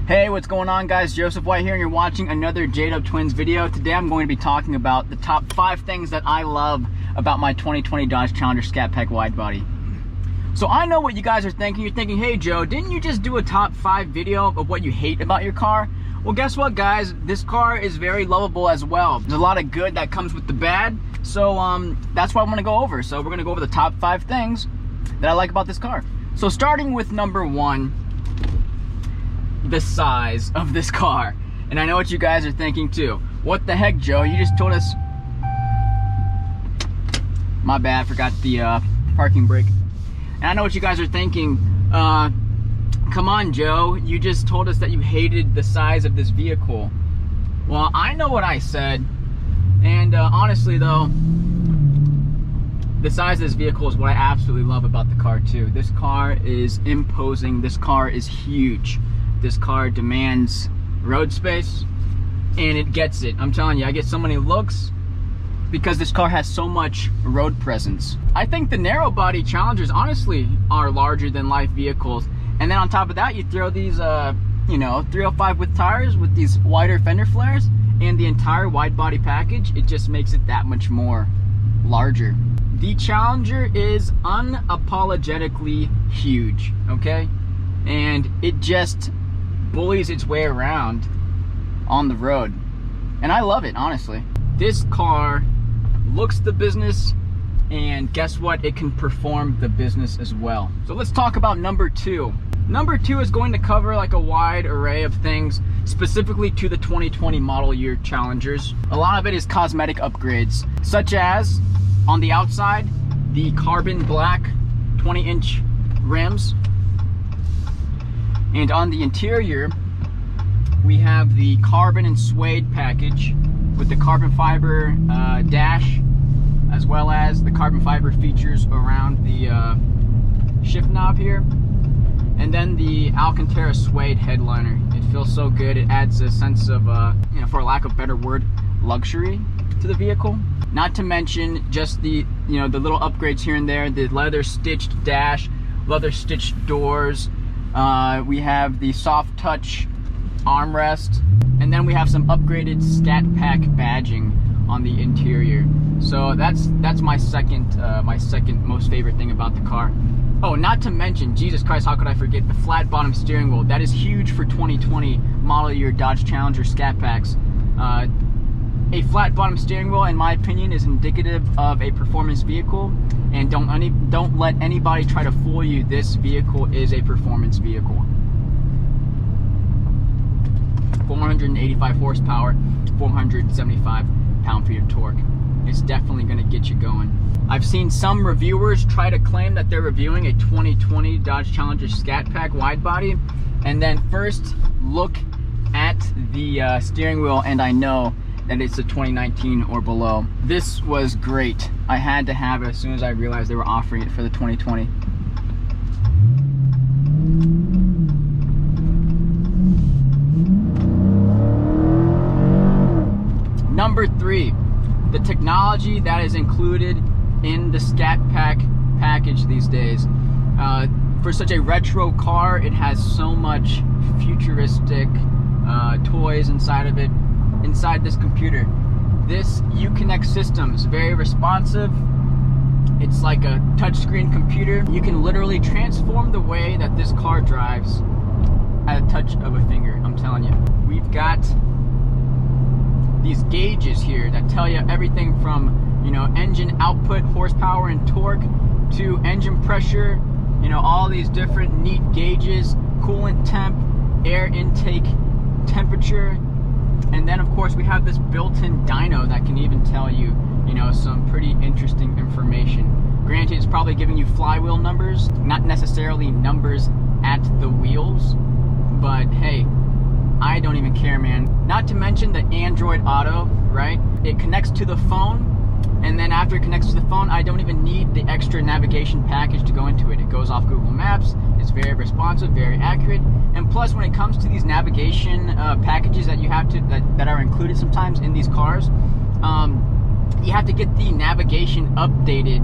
Hey, what's going on, guys? Joseph White here, and you're watching another J-Dub Twins video. Today I'm going to be talking about the top 5 things that I love about my 2020 Dodge Challenger Scat Pack Widebody. So I know what you guys are thinking. You're thinking, hey Joe, didn't you just do a top 5 video of what you hate about your car? Well, guess what, guys? This car is very lovable as well. There's a lot of good that comes with the bad. So that's what I want to go over. So we're going to go over the top 5 things that I like about this car. So starting with number 1, the size of this car. And I know what you guys are thinking too. What the heck, Joe? You just told us... My bad, forgot the parking brake. And I know what you guys are thinking. Come on, Joe. You just told us that you hated the size of this vehicle. Well, I know what I said. And honestly though, the size of this vehicle is what I absolutely love about the car too. This car is imposing. This car is huge. This car demands road space, and it gets it. I'm telling you, I get so many looks because this car has so much road presence. I think the narrow body Challengers honestly are larger than life vehicles. And then on top of that, you throw these, 305 with tires with these wider fender flares and the entire wide body package. It just makes it that much more larger. The Challenger is unapologetically huge, okay? And it just bullies its way around on the road. And I love it, honestly. This car looks the business, and guess what? It can perform the business as well. So let's talk about number 2. Number 2 is going to cover like a wide array of things specifically to the 2020 model year Challengers. A lot of it is cosmetic upgrades, such as on the outside, the carbon black 20-inch rims. And on the interior, we have the carbon and suede package with the carbon fiber dash, as well as the carbon fiber features around the shift knob here. And then the Alcantara suede headliner. It feels so good. It adds a sense of, for lack of a better word, luxury to the vehicle. Not to mention just the, the little upgrades here and there, the leather stitched dash, leather stitched doors. We have the soft touch armrest, and then we have some upgraded Scat Pack badging on the interior. So that's my second most favorite thing about the car. Oh, not to mention, Jesus Christ, how could I forget the flat bottom steering wheel? That is huge for 2020 model year Dodge Challenger Scat Packs. A flat bottom steering wheel, in my opinion, is indicative of a performance vehicle, and don't let anybody try to fool you. This vehicle is a performance vehicle. 485 horsepower, 475 pound-feet of torque. It's definitely going to get you going. I've seen some reviewers try to claim that they're reviewing a 2020 Dodge Challenger Scat Pack Widebody, and then first look at the steering wheel, and I know that it's a 2019 or below. This was great. I had to have it as soon as I realized they were offering it for the 2020. Number 3, the technology that is included in the Scat Pack package these days. For such a retro car, it has so much futuristic toys inside of it. Inside this computer, this Uconnect system is very responsive. It's like a touchscreen computer. You can literally transform the way that this car drives at a touch of a finger. I'm telling you. We've got these gauges here that tell you everything from, engine output, horsepower and torque, to engine pressure, all these different neat gauges, coolant temp, air intake temperature. And then of course we have this built-in dyno that can even tell you, some pretty interesting information. Granted, it's probably giving you flywheel numbers, not necessarily numbers at the wheels, but hey, I don't even care, man. Not to mention the Android Auto, right? It connects to the phone, and then after it connects to the phone, I don't even need the extra navigation package to go into it. It goes off Google Maps. It's very responsive, very accurate. And plus, when it comes to these navigation packages that you have to that are included sometimes in these cars, you have to get the navigation updated,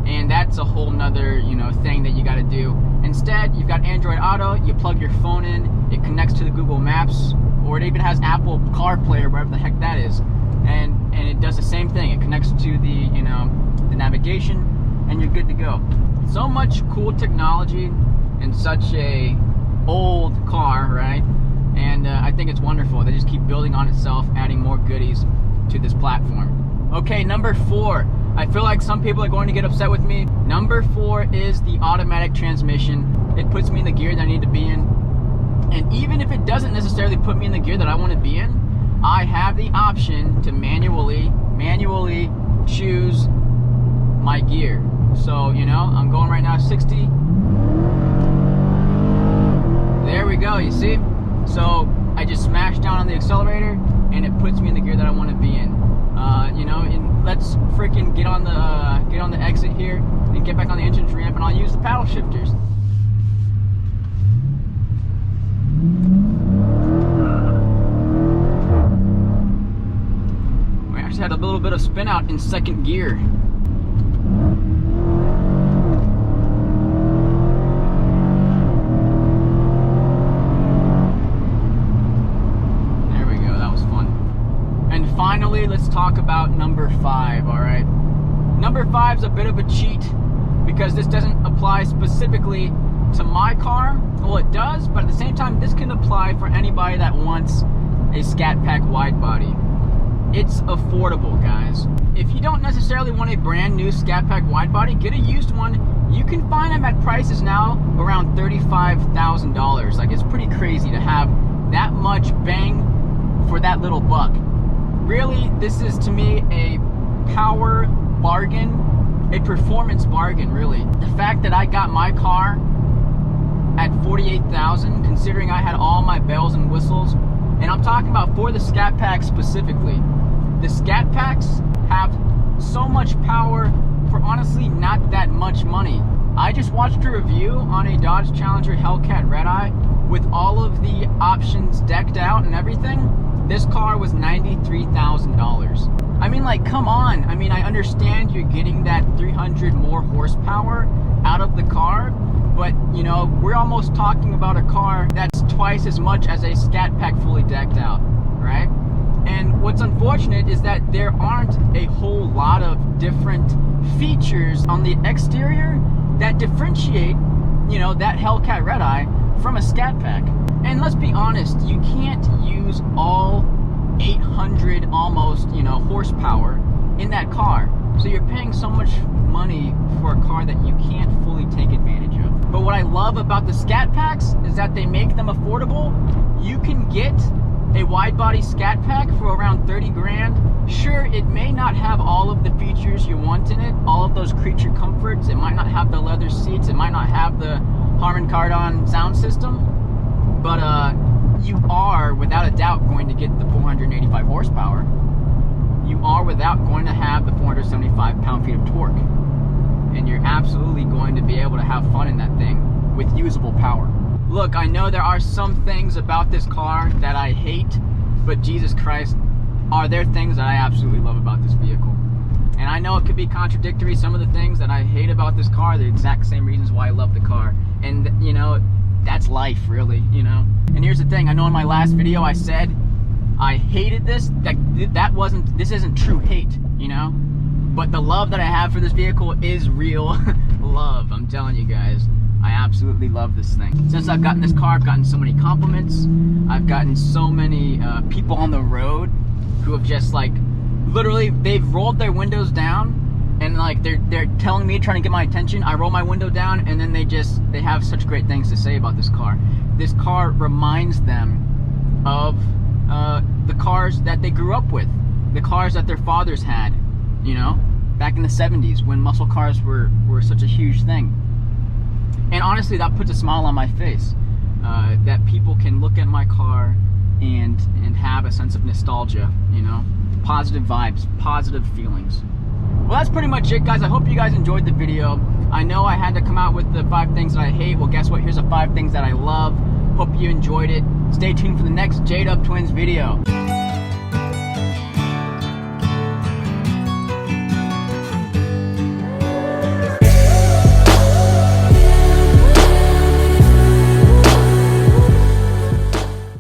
and that's a whole nother, you know, thing that you got to do. Instead, you've got Android Auto. You plug your phone in, it connects to the Google Maps, or it even has Apple CarPlay or whatever the heck that is, and it does the same thing. It connects to the, you know, the navigation, and you're good to go. So much cool technology in such a old car, right? And I think it's wonderful. They just keep building on itself, adding more goodies to this platform. Okay, number 4. I feel like some people are going to get upset with me. Number 4 is the automatic transmission. It puts me in the gear that I need to be in. And even if it doesn't necessarily put me in the gear that I want to be in, I have the option to manually choose my gear. So, you know, I'm going right now 60. There we go, you see? So I just smash down on the accelerator and it puts me in the gear that I want to be in. You know, and let's freaking get on the exit here and get back on the entrance ramp, and I'll use the paddle shifters. We actually had a little bit of spin out in second gear. Finally, let's talk about number 5, all right? Number 5 is a bit of a cheat because this doesn't apply specifically to my car. Well, it does, but at the same time, this can apply for anybody that wants a Scat Pack Widebody. It's affordable, guys. If you don't necessarily want a brand new Scat Pack Widebody, get a used one. You can find them at prices now around $35,000. Like, it's pretty crazy to have that much bang for that little buck. Really, this is to me a power bargain, a performance bargain, really. The fact that I got my car at $48,000, considering I had all my bells and whistles, and I'm talking about for the Scat Pack specifically. The Scat Packs have so much power for honestly not that much money. I just watched a review on a Dodge Challenger Hellcat Widebody with all of the options decked out and everything. This car was $93,000. I mean, like, come on. I mean, I understand you're getting that 300 more horsepower out of the car, but, you know, we're almost talking about a car that's twice as much as a Scat Pack fully decked out, right? And what's unfortunate is that there aren't a whole lot of different features on the exterior that differentiate, you know, that Hellcat Widebody from a Scat Pack. And let's be honest, you can't use all 800 almost, you know, horsepower in that car. So you're paying so much money for a car that you can't fully take advantage of. But what I love about the Scat Packs is that they make them affordable. You can get a wide body Scat Pack for around 30 grand. Sure, it may not have all of the features you want in it, all of those creature comforts. It might not have the leather seats. It might not have the Harman Kardon sound system. But you are, without a doubt, going to get the 485 horsepower. You are, without going to have the 475 pound-feet of torque. And you're absolutely going to be able to have fun in that thing with usable power. Look, I know there are some things about this car that I hate, but Jesus Christ, are there things that I absolutely love about this vehicle. And I know it could be contradictory. Some of the things that I hate about this car are the exact same reasons why I love the car. And, you know, that's life, really, you know. And here's the thing, I know in my last video I said I hated this. This isn't true hate, you know. But the love that I have for this vehicle is real love. I'm telling you guys, I absolutely love this thing. Since I've gotten this car, I've gotten so many compliments. I've gotten so many people on the road who have just, like, literally, they've rolled their windows down and, like, they're telling me, trying to get my attention. I roll my window down and then they have such great things to say about this car. This car reminds them of the cars that they grew up with, the cars that their fathers had, you know, back in the 70s when muscle cars were such a huge thing. And honestly, that puts a smile on my face, that people can look at my car and have a sense of nostalgia, you know, positive vibes, positive feelings. Well, that's pretty much it, guys. I hope you guys enjoyed the video. I know I had to come out with the 5 things that I hate. Well, guess what? Here's the 5 things that I love. Hope you enjoyed it. Stay tuned for the next J-Dub Twins video.